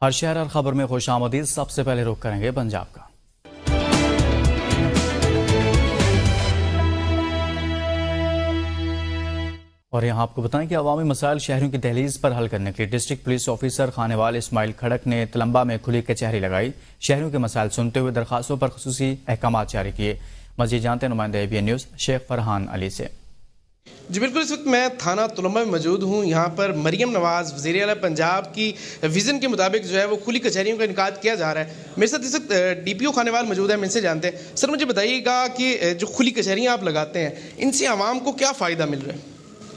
ہر شہر ہر خبر میں خوش آمدید۔ سب سے پہلے رخ کریں گے پنجاب کا۔ اور یہاں آپ کو بتائیں کہ عوامی مسائل شہریوں کی دہلیز پر حل کرنے کے لیے ڈسٹرکٹ پولیس آفیسر خانیوال اسماعیل کھڑک نے تلمبہ میں کھلی کچہری لگائی۔ شہریوں کے مسائل سنتے ہوئے درخواستوں پر خصوصی احکامات جاری کیے۔ مزید جانتے ہیں نمائندہ ABN نیوز شیخ فرحان علی سے۔ جی بالکل، اس وقت میں تھانہ تلمبہ میں موجود ہوں۔ یہاں پر مریم نواز وزیر اعلیٰ پنجاب کی ویژن کے مطابق جو ہے وہ کھلی کچہریوں کا انعقاد کیا جا رہا ہے۔ میرے ساتھ اس وقت DPO خانیوال موجود ہے، ہم ان سے جانتے ہیں۔ سر مجھے بتائیے گا کہ جو کھلی کچہریاں آپ لگاتے ہیں ان سے عوام کو کیا فائدہ مل رہا ہے؟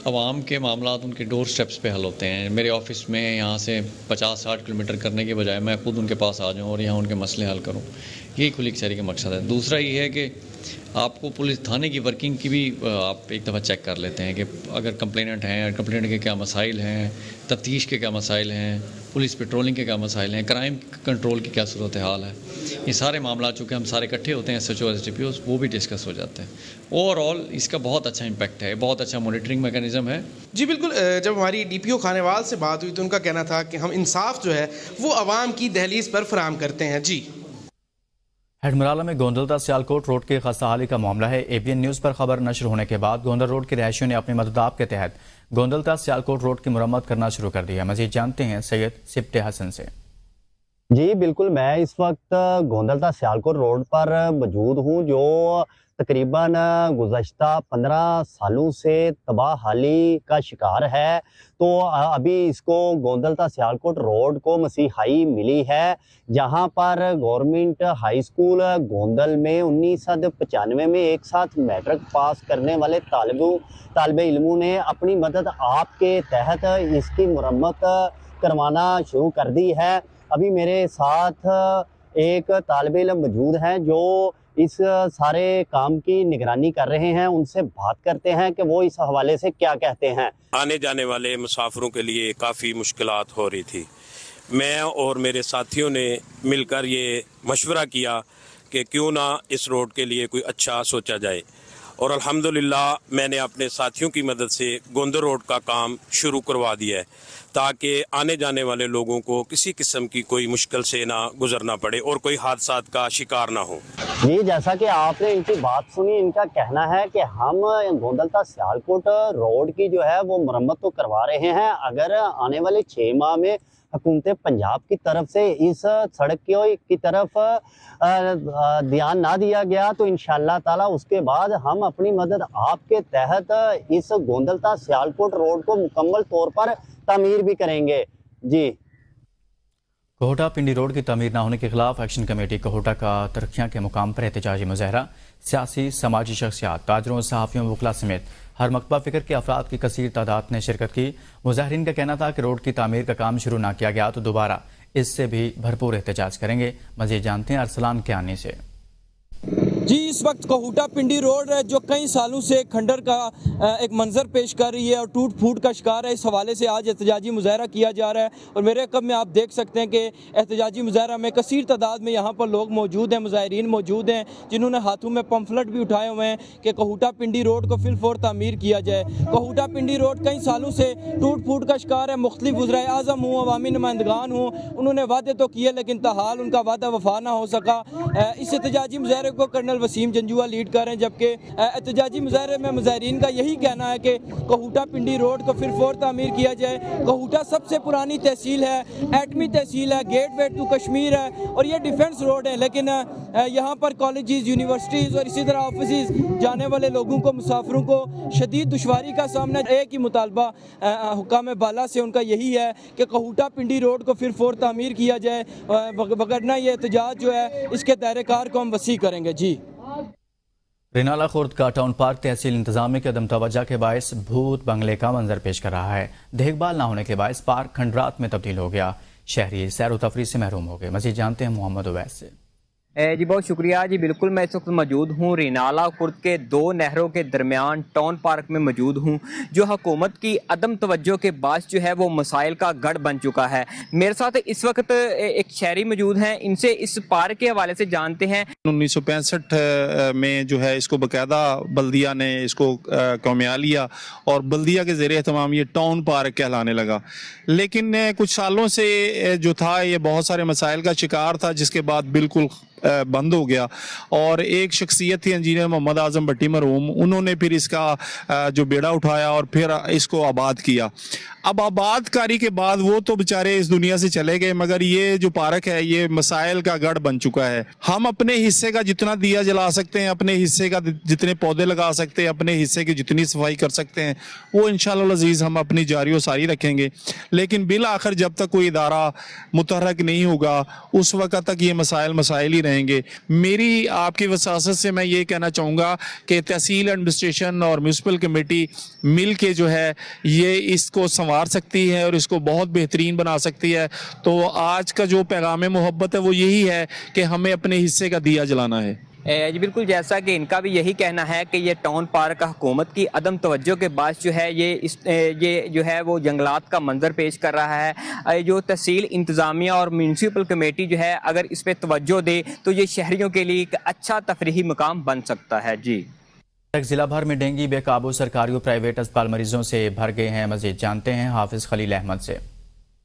عوام کے معاملات ان کے ڈور سٹیپس پہ حل ہوتے ہیں۔ میرے آفس میں یہاں سے 50-60 کلومیٹر کرنے کے بجائے میں خود ان کے پاس آ جاؤں اور یہاں ان کے مسئلے حل کروں، یہی کھلی کچہری کا مقصد ہے۔ دوسرا یہ ہے کہ آپ کو پولیس تھانے کی ورکنگ کی بھی آپ ایک دفعہ چیک کر لیتے ہیں کہ اگر کمپلیننٹ ہیں، کمپلیننٹ کے کیا مسائل ہیں، تفتیش کے کیا مسائل ہیں، پولیس پیٹرولنگ کے کیا مسائل ہیں، کرائم کنٹرول کی کیا صورتحال ہے۔ یہ سارے معاملات چونکہ ہم سارے اکٹھے ہوتے ہیں SHO SDPOs، وہ بھی ڈسکس ہو جاتے ہیں۔ اوور آل اس کا بہت اچھا امپیکٹ ہے، بہت اچھا مانیٹرنگ میکانزم ہے۔ جی بالکل، جب ہماری DPO خانیوال سے بات ہوئی تو ان کا کہنا تھا کہ ہم انصاف جو ہے وہ عوام کی دہلیز پر فراہم کرتے ہیں۔ جی ہڈمرالہ میں گوندل سیالکوٹ روڈ کی خستہ حالی کا معاملہ ہے۔ ABN نیوز پر خبر نشر ہونے کے بعد گوندل روڈ کے رہائشیوں نے اپنی مدداب کے تحت گوندل سیالکوٹ روڈ کی مرمت کرنا شروع کر دی ہے۔ مزید جانتے ہیں سید سبٹ حسن سے۔ جی بالکل، میں اس وقت گوندل سیالکوٹ روڈ پر موجود ہوں جو تقریباً گزشتہ 15 سالوں سے تباہ حالی کا شکار ہے۔ تو ابھی اس کو گوندل سیالکوٹ روڈ کو مسیحائی ملی ہے، جہاں پر گورنمنٹ ہائی اسکول گوندل میں 1995 میں ایک ساتھ میٹرک پاس کرنے والے طالب علموں نے اپنی مدد آپ کے تحت اس کی مرمت کروانا شروع کر دی ہے۔ ابھی میرے ساتھ ایک طالب علم موجود ہیں جو اس سارے کام کی نگرانی کر رہے ہیں، ان سے بات کرتے ہیں کہ وہ اس حوالے سے کیا کہتے ہیں۔ آنے جانے والے مسافروں کے لیے کافی مشکلات ہو رہی تھی۔ میں اور میرے ساتھیوں نے مل کر یہ مشورہ کیا کہ کیوں نہ اس روڈ کے لیے کوئی اچھا سوچا جائے، اور الحمدللہ میں نے اپنے ساتھیوں کی مدد سے گوندل روڈ کا کام شروع کروا دیا ہے تاکہ آنے جانے والے لوگوں کو کسی قسم کی کوئی مشکل سے نہ گزرنا پڑے اور کوئی حادثات کا شکار نہ ہو۔ جی جیسا کہ آپ نے ان کی بات سنی، ان کا کہنا ہے کہ ہم گوندل سیالکوٹ روڈ کی جو ہے وہ مرمت تو کروا رہے ہیں، اگر آنے والے 6 ماہ میں حکومت پنجاب کی طرف سے اس سڑک کی طرف دھیان نہ دیا گیا تو انشاءاللہ تعالی اس کے بعد ہم اپنی مدد آپ کے تحت اس گوندل سیالکوٹ روڈ کو مکمل طور پر تعمیر بھی کریں گے۔ جی کوہٹا پنڈی روڈ کی تعمیر نہ ہونے کے خلاف ایکشن کمیٹی کوہٹا کا ترقیاں کے مقام پر احتجاجی مظاہرہ۔ سیاسی سماجی شخصیات، تاجروں، صحافیوں، وکلاء سمیت ہر مکتبہ فکر کے افراد کی کثیر تعداد نے شرکت کی۔ مظاہرین کا کہنا تھا کہ روڈ کی تعمیر کا کام شروع نہ کیا گیا تو دوبارہ اس سے بھی بھرپور احتجاج کریں گے۔ مزید جانتے ہیں ارسلان کیانی سے۔ جی اس وقت کوہٹا پنڈی روڈ جو کئی سالوں سے کھنڈر کا ایک منظر پیش کر رہی ہے اور ٹوٹ پھوٹ کا شکار ہے، اس حوالے سے آج احتجاجی مظاہرہ کیا جا رہا ہے۔ اور میرے عقب میں آپ دیکھ سکتے ہیں کہ احتجاجی مظاہرہ میں کثیر تعداد میں یہاں پر لوگ موجود ہیں، مظاہرین موجود ہیں جنہوں نے ہاتھوں میں پمفلٹ بھی اٹھائے ہوئے ہیں کہ کوہٹا پنڈی روڈ کو فی الفور تعمیر کیا جائے۔ کوہٹا پنڈی روڈ کئی سالوں سے ٹوٹ پھوٹ کا شکار ہے۔ مختلف وزرائے اعظم ہوں، عوامی نمائندگان ہوں، انہوں نے وعدے تو کیے لیکن تاحال ان کا وعدہ وفا نہ ہو سکا۔ اس احتجاجی مظاہرے کو کرنل وسیم جنجوعہ لیڈ کر رہے ہیں، جبکہ احتجاجی مظاہرے میں مظاہرین کا یہی کہنا ہے کہ کوہٹا پنڈی روڈ کو پھر فور تعمیر کیا جائے۔ کوہٹا سب سے پرانی تحصیل ہے، ایٹمی تحصیل ہے، گیٹ وے ٹو کشمیر ہے اور یہ ڈیفنس روڈ ہے، لیکن یہاں پر کالجز، یونیورسٹیز اور اسی طرح آفیسز جانے والے لوگوں کو، مسافروں کو شدید دشواری کا سامنا۔ ایک ہی مطالبہ حکام بالا سے ان کا یہی ہے کہ کوہٹا پنڈی روڈ کو پھر فور تعمیر کیا جائے، وگرنہ یہ احتجاج جو ہے اس کے دائرہ کار کو ہم وسیع کریں گے۔ جی رینالہ خورد کا ٹاؤن پارک تحصیل انتظامیہ کے عدم توجہ کے باعث بھوت بنگلے کا منظر پیش کر رہا ہے۔ دیکھ بھال نہ ہونے کے باعث پارک کھنڈرات میں تبدیل ہو گیا، شہری سیر و تفریح سے محروم ہو گئے۔ مزید جانتے ہیں محمد اویس سے۔ जी बहुत शुक्रिया जी। बिल्कुल मैं इस वक्त मौजूद हूँ रीनाला खुर्द के दो नहरों के दरमियान टाउन पार्क में मौजूद हूँ, जो हुकूमत की अदम तवज्जो के बायस जो है वो मसाइल का गढ़ बन चुका है। मेरे साथ इस वक्त एक शहरी मौजूद हैं, इनसे इस पार्क के हवाले से जानते हैं। 1965 में जो है इसको बाकायदा बल्दिया ने इसको कौमिया लिया और बल्दिया के ज़ेरे एहतमाम ये टाउन पार्क कहलाने लगा, लेकिन कुछ सालों से जो था ये बहुत सारे मसाइल का शिकार था, जिसके बाद बिल्कुल बंद हो गया। और एक शख्सियत थी इंजीनियर मोहम्मद आजम भट्टी मरहूम, उन्होंने फिर इसका जो बेड़ा उठाया और फिर इसको आबाद किया। अब आबादकारी के बाद वो तो बेचारे इस दुनिया से चले गए, मगर ये जो पार्क है ये मसाइल का गढ़ बन चुका है। हम अपने हिस्से का जितना दिया जला सकते हैं, अपने हिस्से का जितने पौधे लगा सकते हैं, अपने हिस्से की जितनी सफाई कर सकते हैं, वो इंशाअल्लाह अज़ीज़ हम अपनी जारी व सारी रखेंगे। लेकिन बिल आखिर जब तक कोई इदारा मुतहरक नहीं होगा उस वक्त तक ये मसाइल ही रहेंगे। मेरी आपकी वसासत से मैं ये कहना चाहूँगा कि तहसील एडमिनिस्ट्रेशन और म्यूनसिपल कमेटी मिल के जो है ये इसको संवार सकती है और इसको बहुत बेहतरीन बना सकती है। तो आज का जो पैगाम मोहब्बत है वो यही है कि हमें अपने हिस्से का दिया जलाना है। जी बिल्कुल, जैसा कि इनका भी यही कहना है कि ये टाउन पार्क हुकूमत की अदम तवज्जो के बायस जो है ये जो है वो जंगलात का मंजर पेश कर रहा है। जो तहसील इंतज़ामिया और म्यूनसिपल कमेटी जो है अगर इस पर तवज्जो दे तो ये शहरियों के लिए एक अच्छा तफरीही मकाम बन सकता है। जी जिला भर में डेंगू बेकाबू, सरकारी और प्राइवेट अस्पताल मरीजों से भर गए हैं। मजीद जानते हैं हाफिज खलील अहमद से।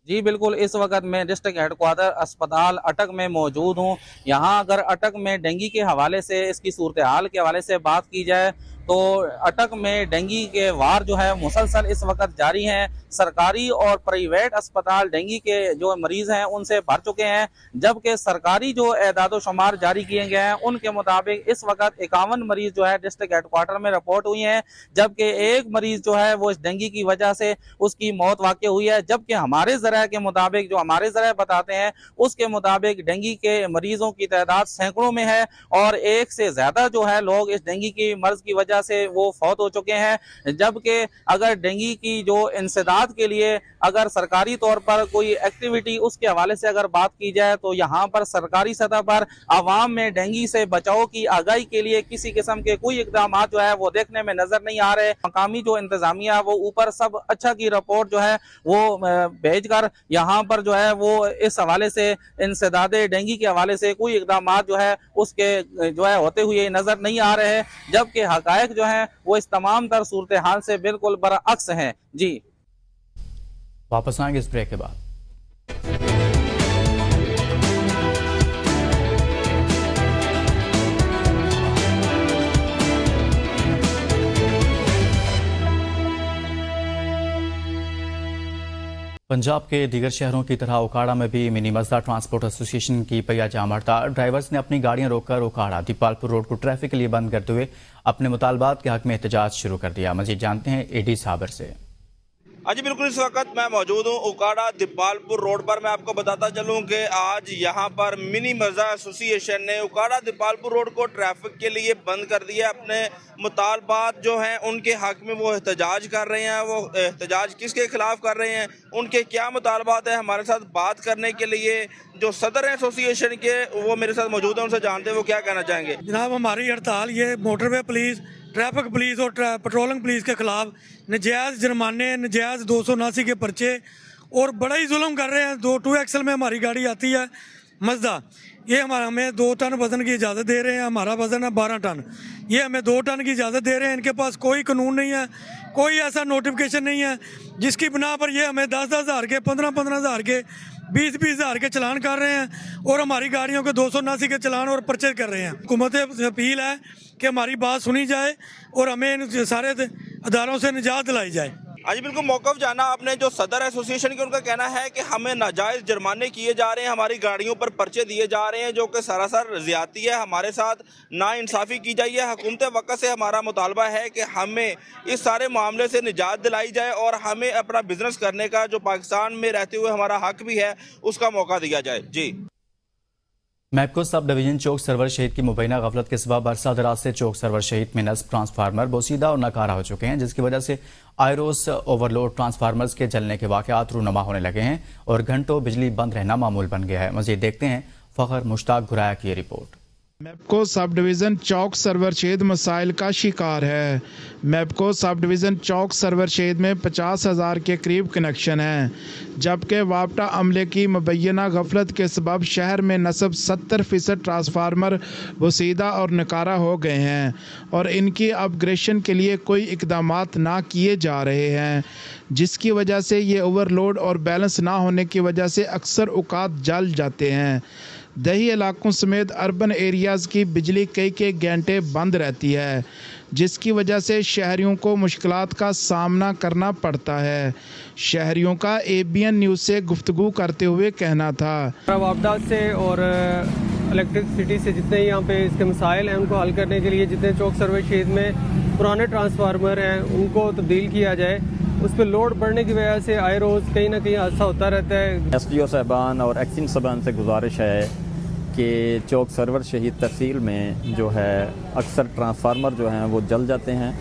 जी बिल्कुल, इस वक्त मैं डिस्ट्रिक्ट हेडक्वार्टर अस्पताल अटक में मौजूद हूँ। यहाँ अगर अटक में डेंगू के हवाले से, इसकी सूरत हाल के हवाले से बात की जाए तो अटक में डेंगू के वार जो है मुसलसल इस वक्त जारी हैं। सरकारी और प्राइवेट अस्पताल डेंगू के जो मरीज़ हैं उनसे भर चुके हैं, जबकि सरकारी जो एदाद शुमार जारी किए गए हैं उनके मुताबिक इस वक्त 51 मरीज़ जो है डिस्ट्रिक्ट हेडक्वार्टर में रिपोर्ट हुई हैं, जबकि एक मरीज़ जो है वो इस डेंगू की वजह से उसकी मौत वाक़ हुई है। जबकि हमारे ज़राए के मुताबिक, जो हमारे ज़राए बताते हैं उसके मुताबिक डेंगू के मरीज़ों की तादाद सैकड़ों में है और एक से ज़्यादा जो है लोग इस डेंगू की मर्ज़ की वजह से वो फौत हो चुके हैं। जबकि अगर डेंगू की जो इंसदाद के लिए अगर सरकारी तौर पर कोई एक्टिविटी उसके हवाले से अगर बात की जाए तो यहाँ पर सरकारी सतह पर आवाम में डेंगू से बचाव की आगाही के लिए किसी किस्म के कोई इकदाम जो है वो देखने में नजर नहीं आ रहे। मकामी जो इंतजामिया वो ऊपर सब अच्छा की रिपोर्ट जो है वो भेज कर यहाँ पर जो है वो इस हवाले से इंसदाद डेंगू के हवाले से कोई इकदाम जो है उसके जो है होते हुए नजर नहीं आ रहे हैं, जबकि हकायक जो है वो इस तमाम तर सूरत हाल से बिल्कुल बरअक्स हैं। जी वापस आएंगे इस ब्रेक के बाद। पंजाब के दीगर शहरों की तरह ओकाड़ा में भी मिनी मजदा ट्रांसपोर्ट एसोसिएशन की पहिया जाम हड़ताल। ड्राइवर्स ने अपनी गाड़ियां रोककर ओकाड़ा दीपालपुर रोड को ट्रैफिक के लिए बंद करते हुए अपने मुतालबात के हक में एहतजाज शुरू कर दिया। मजीद जानते हैं एडी साबर से। आज बिल्कुल इस वक्त मैं मौजूद हूँ उकाड़ा दीपालपुर रोड पर। मैं आपको बताता चलूँ कि आज यहाँ पर मिनी मज़ा एसोसिएशन ने उकाड़ा दीपालपुर रोड को ट्रैफिक के लिए बंद कर दिया। अपने मुतालबात जो हैं उनके हक में वो एहतजाज कर रहे हैं। वो एहतजाज किसके खिलाफ कर रहे हैं, उनके क्या मुतालबात हैं, हमारे साथ बात करने के लिए जो सदर हैं एसोसिएशन के वो मेरे साथ मौजूद हैं, उनसे जानते हैं वो क्या कहना चाहेंगे। जनाब, हमारी हड़ताल ये मोटरवे पुलिस, ट्रैफिक पुलिस और पेट्रोलिंग पुलिस के खिलाफ नजायज़ जुर्माने, नजायज़ 279 के पर्चे और बड़ा ही जुल्म कर रहे हैं। 2 एक्सल में हमारी गाड़ी आती है मज़दा, ये हमें 2 टन वज़न की इजाज़त दे रहे हैं। हमारा वज़न है 12 टन, ये हमें 2 टन की इजाज़त दे रहे हैं। इनके पास कोई कानून नहीं है, कोई ऐसा नोटिफिकेशन नहीं है जिसकी बिना पर ये हमें 10-10 हज़ार के, 15-15 हज़ार के, 20-20 हज़ार के चलान कर रहे हैं और हमारी गाड़ियों के 279 के चलान और पर्चे कर रहे हैं। हुकूमत से अपील है कि हमारी बात सुनी जाए और हमें इन सारे अदारों से निजात दिलाई जाए। आज बिल्कुल मौक़िफ़ जाना आपने जो सदर एसोसिएशन के, उनका कहना है कि हमें नाजायज़ जुर्माने किए जा रहे हैं, हमारी गाड़ियों पर पर्चे दिए जा रहे हैं जो कि सरासर ज़्यादती है। हमारे साथ नाइंसाफ़ी की जाए है। हुकूमत वक़्त से हमारा मुतालबा है कि हमें इस सारे मामले से निजात दिलाई जाए और हमें अपना बिजनेस करने का जो पाकिस्तान में रहते हुए हमारा हक भी है उसका मौका दिया जाए। जी मैपको सब डिवीजन चौक सरवर शहीद की मुबैना गफलत के सबब बरसा दराज से चौक सरवर शहीद में नस्ब ट्रांसफार्मर बोसीदा और नाकारा हो चुके हैं, जिसकी वजह से आयरोस ओवरलोड ट्रांसफार्मर्स के जलने के वाक़यात रूनमा होने लगे हैं और घंटों बिजली बंद रहना मामूल बन गया है। मज़ीद देखते हैं फ़खर मुश्ताक घुराया की ये रिपोर्ट। मैपको सब डिवीज़न चौक सरवर शेद मसाइल का शिकार है। मैपको सब डिवीज़न चौक सरवर शेद में 50,000 के करीब कनेक्शन हैं, जबकि वापटा अमले की मुबैना गफलत के सबब शहर में नस्ब 70% ट्रांसफार्मर वसीदा और नकारा हो गए हैं और इनकी अपग्रेडेशन के लिए कोई इकदामात ना किए जा रहे हैं, जिसकी वजह से ये ओवरलोड और बैलेंस ना होने की वजह से अक्सर औकात जल जाते हैं। दही इलाकों समेत अर्बन एरियाज़ की बिजली कई घंटे बंद रहती है, जिसकी वजह से शहरियों को मुश्किलात का सामना करना पड़ता है। शहरियों का ABN न्यूज़ से गुफ्तगू करते हुए कहना था, वापडा से और इलेक्ट्रिसिटी से जितने यहाँ पे इसके मसाइल हैं उनको हल करने के लिए जितने चौक सर्वे शेड में पुराने ट्रांसफार्मर हैं उनको तब्दील किया जाए। उस पर लोड बढ़ने की वजह से आए रोज़ कहीं ना कहीं हादसा होता रहता है। SDO साहबान और एक्सिन साहबान से गुजारिश है कि चौक सरवर शहीद तहसील में जो है अक्सर ट्रांसफार्मर जो हैं वो जल जाते हैं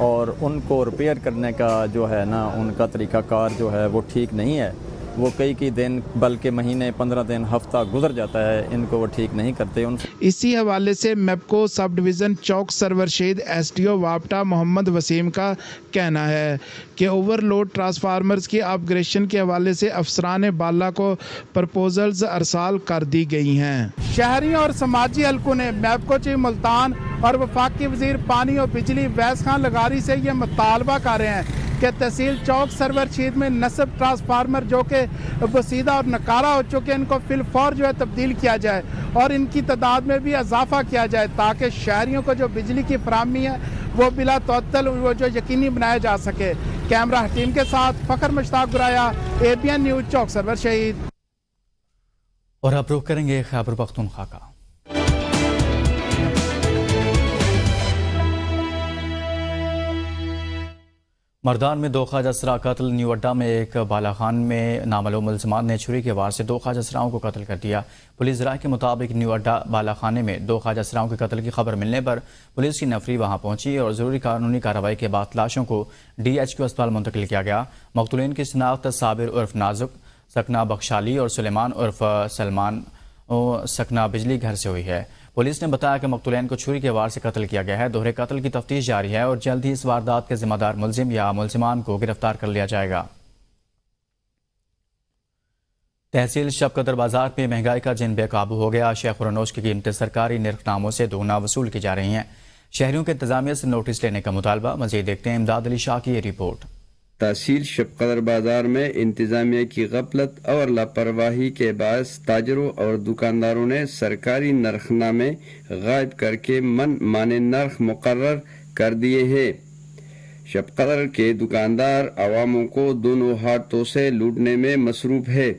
और उनको रिपेयर करने का जो है ना उनका तरीक़ाकार जो है वो ठीक नहीं है। वो कई दिन बल्कि महीने 15 दिन हफ्ता गुजर जाता है, इनको वो ठीक नहीं करते। इसी हवाले से मैपको सब डिवीज़न चौक सरवर शेद SDO वापटा मोहम्मद वसीम का कहना है कि ओवरलोड ट्रांसफार्मर्स की अपग्रेडेशन के हवाले से अफसरान बाला को प्रपोजल्स अरसाल कर दी गई हैं। शहरियों और समाजी हलकों ने मैपको चीफ मुल्तान और वफाकी वजीर पानी और बिजली वैस खान लगारी से ये मुतालबा कर रहे हैं कि तहसील चौक सरवर शेद में नस्ब ट्रांसफार्मर जो कि वसीदा और नकारा हो चुके हैं इनको फिलफौर जो है तब्दील किया जाए और इनकी तादाद में भी इजाफा किया जाए ताकि शहरियों को जो बिजली की फराहमी है वो बिला तअत्तल वो जो यकीनी बनाया जा सके। कैमरा टीम के साथ फ़खर मुश्ताक गुराया, ABN न्यूज़ चौक सरवर शहीद। और अब रुख करेंगे खैबर पख्तूनख्वा का। मर्दान में 2 ख्वाजा असरा कत्ल। न्यू अड्डा में एक बालाखान में नामालूम मुलजमान ने छुरी के वार से 2 ख्वाजा असराओं को कत्ल कर दिया। पुलिस राय के मुताबिक न्यू अड्डा बालाखाने में 2 ख्वाजा असराओं के कत्ल की खबर मिलने पर पुलिस की नफरी वहां पहुंची और ज़रूरी कानूनी कार्रवाई के बाद लाशों को DHQ अस्पताल मुंतकिल किया गया। मकतूलीन की शनाख्त साबिर उर्फ नाजुक, सकना बख्शाली और सुलेमान उर्फ सलमान सकना बिजली घर से हुई है। पुलिस ने बताया कि मकतूलैन को छुरी के वार से कत्ल किया गया है। दोहरे कत्ल की तफ्तीश जारी है और जल्द ही इस वारदात के जिम्मेदार मुलजिम या मुलजिमान को गिरफ्तार कर लिया जाएगा। तहसील शबकदर बाजार में महंगाई का जिन बेकाबू हो गया। शेख खुरनोश की कीमतें सरकारी निर्खनामों से दोगुना वसूल की जा रही हैं। शहरियों के इंतजामिया से नोटिस लेने का मुतालबा। मजीद देखते हैं इमदाद अली शाह की ये रिपोर्ट। तहसील शबकदर बाजार में इंतजामिया की गफलत और लापरवाही के बायस ताजरों और दुकानदारों ने सरकारी नरखनामे गायब करके मन माने नर्ख मुकर्रर कर दिए हैं। शबकदर के दुकानदार अवामों को दोनों हाथों से लूटने में मसरूफ है।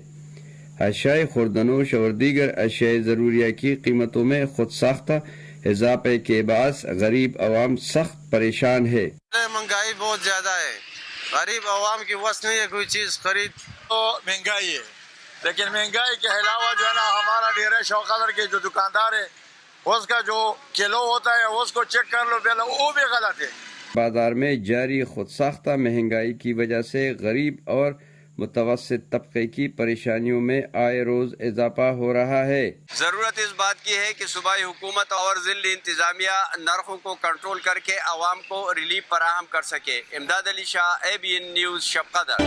अशियाए खुर्दनोश और दीगर अशियाए ज़रूरिया की कीमतों में खुद साख्ता इजाफे के बायस गरीब अवाम सख्त परेशान है। महंगाई बहुत ज्यादा है, गरीब आवाम की वस नहीं है कोई चीज खरीद। तो महंगाई है, लेकिन महंगाई के अलावा जो है ना हमारा डेरा शौकदर के जो दुकानदार है उसका जो किलो होता है उसको चेक कर लो पहले, वो भी गलत है। बाजार में जारी खुद साख्ता महंगाई की वजह से गरीब और मुतवस्सित तबके की परेशानियों में आए रोज इजाफा हो रहा है। जरूरत इस बात की है कि सूबाई हुकूमत और जिला इंतजामिया नरखों को कंट्रोल करके आवाम को रिलीफ फराहम कर सके। इमदाद अली शाह, ABN न्यूज़, शबकदर।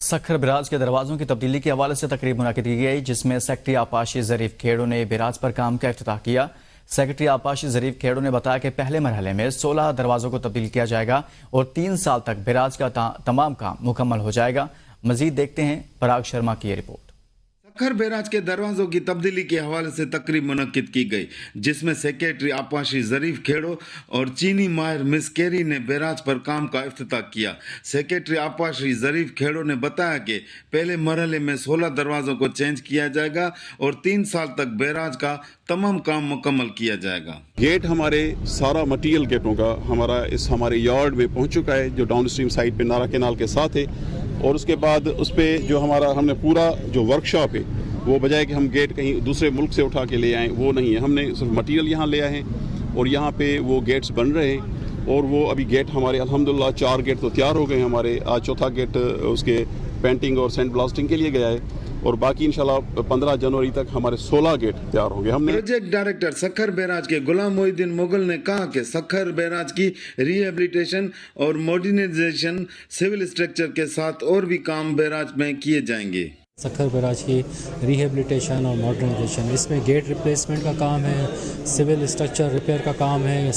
सखर बिराज के दरवाजों की तब्दीली के हवाले से तकरीब मुनाकिद की गई, जिसमें सेक्रेटरी आपाशी ज़रीफ खेड़ो ने बिराज पर काम का इफ्तिताह किया। सेक्रेटरी आपाशी ज़रीफ खेड़ो ने बताया कि पहले मरहले में 16 दरवाज़ों को तब्दील किया जाएगा और 3 साल तक बिराज का तमाम काम मुकम्मल हो जाएगा। मजीद देखते हैं पराग शर्मा की ये रिपोर्ट। सखर बैराज के दरवाजों की तब्दीली के हवाले से तकरीब मुनक्किद की गई, जिसमें सेक्रेटरी आपाशी ज़रीफ खेड़ो और चीनी माहिर मिस्केरी ने बैराज पर काम का इफ्तिताह किया। सेक्रेटरी आपाशी ज़रीफ खेड़ो ने बताया कि पहले मरहले में 16 दरवाज़ों को चेंज किया जाएगा और 3 साल तक बैराज का तमाम काम मुकम्मल किया जाएगा। गेट हमारे सारा मटीरियल गेटों का हमारे यार्ड में पहुंच चुका है, जो डाउन स्ट्रीम साइड पे नारा केनाल के साथ है। और उसके बाद उस पर जो हमने पूरा जो वर्कशॉप है वो बजाय कि हम गेट कहीं दूसरे मुल्क से उठा के ले आएँ, वो नहीं है। हमने सिर्फ मटीरियल यहाँ ले आए हैं और यहाँ पे वो गेट्स बन रहे हैं। और वो अभी गेट हमारे अल्हम्दुलिल्लाह 4 गेट तो तैयार हो गए हैं हमारे। आज चौथा गेट उसके पेंटिंग और सैंड ब्लास्टिंग के लिए गया है और बाकी इंशाल्लाह 15 जनवरी तक हमारे 16 गेट तैयार होंगे। हमने प्रोजेक्ट डायरेक्टर सखर बैराज के गुलाम मोहिद्दीन मुगल ने कहा कि सखर बैराज की रिहेबिलिटेशन और मॉडर्नाइजेशन सिविल स्ट्रक्चर के साथ और भी काम बैराज में किए जाएंगे। सखर बैराज की रिहेबिलिटेशन और मॉडर्नाइजेशन, इसमें गेट रिप्लेसमेंट का काम है, सिविल स्ट्रक्चर रिपेयर का काम है,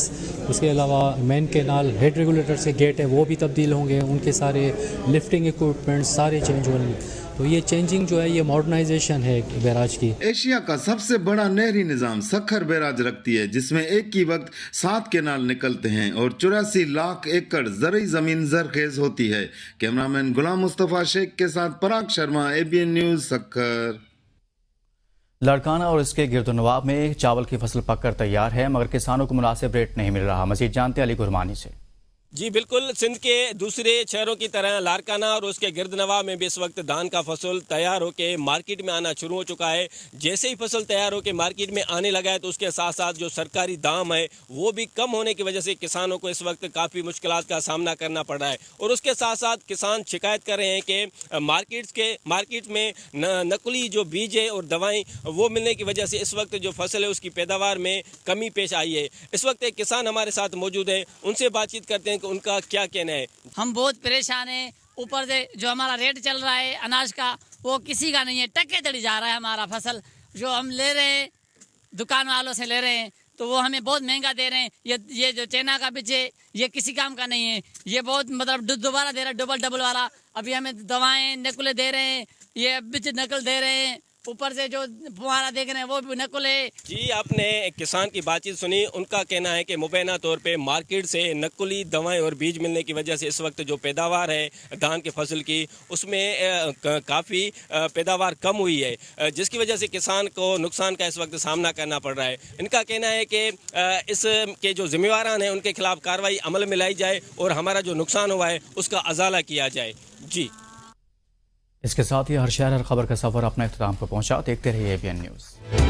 उसके अलावा मेन केनाल हेड रेगुलेटर्स के गेट है वो भी तब्दील होंगे, उनके सारे लिफ्टिंग इक्विपमेंट सारे चेंज होंगे। तो ये चेंजिंग जो है ये मॉडर्नाइजेशन है बैराज की। एशिया का सबसे बड़ा नहरी निजाम सखर बैराज रखती है, जिसमें एक ही वक्त 7 केनाल निकलते हैं और 84 लाख एकड़ ज़रई जमीन जरखेज होती है। कैमरामैन गुलाम मुस्तफ़ा शेख के साथ पराग शर्मा, ABN न्यूज़, सखर। लाड़काना और इसके गिरदोनवाब में चावल की फसल पककर तैयार है, मगर किसानों को मुनासिब रेट नहीं मिल रहा। मजीद जानते अली गुरमानी से। जी बिल्कुल, सिंध के दूसरे शहरों की तरह लाड़काना और उसके गिरदनवा में भी इस वक्त धान का फसल तैयार होकर मार्केट में आना शुरू हो चुका है। जैसे ही फसल तैयार होकर मार्केट में आने लगा है तो उसके साथ साथ जो सरकारी दाम है वो भी कम होने की वजह से किसानों को इस वक्त काफ़ी मुश्किलात का सामना करना पड़ रहा है। और उसके साथ साथ किसान शिकायत कर रहे हैं कि मार्केट में नकली जो बीज है और दवाएँ वो मिलने की वजह से इस वक्त जो फसल है उसकी पैदावार में कमी पेश आई है। इस वक्त एक किसान हमारे साथ मौजूद है, उनसे बातचीत करते हैं उनका क्या कहना है। हम बहुत परेशान हैं, ऊपर से जो हमारा रेट चल रहा है अनाज का वो किसी का नहीं है, टक्के चढ़ी जा रहा है। हमारा फसल जो हम ले रहे हैं दुकान वालों से ले रहे हैं तो वो हमें बहुत महंगा दे रहे हैं। ये जो चाइना का बीज है ये किसी काम का नहीं है, ये बहुत मतलब दोबारा दे रहा है, डबल वाला। अभी हमें दवाएं नकल दे रहे हैं, ये बीज नकल दे रहे हैं, ऊपर से जो फुहारा देख रहे हैं वो भी नकल है। जी आपने किसान की बातचीत सुनी, उनका कहना है कि मुबैना तौर पे मार्केट से नकली दवाएं और बीज मिलने की वजह से इस वक्त जो पैदावार है धान की फसल की उसमें काफ़ी पैदावार कम हुई है, जिसकी वजह से किसान को नुकसान का इस वक्त सामना करना पड़ रहा है। इनका कहना है कि इसके जो जिम्मेवारान हैं उनके खिलाफ कार्रवाई अमल में लाई जाए और हमारा जो नुकसान हुआ है उसका अजाला किया जाए। जी इसके साथ ही हर शहर हर खबर का सफर अपने इख्तिताम को पहुंचा। देखते रहिए ABN न्यूज़।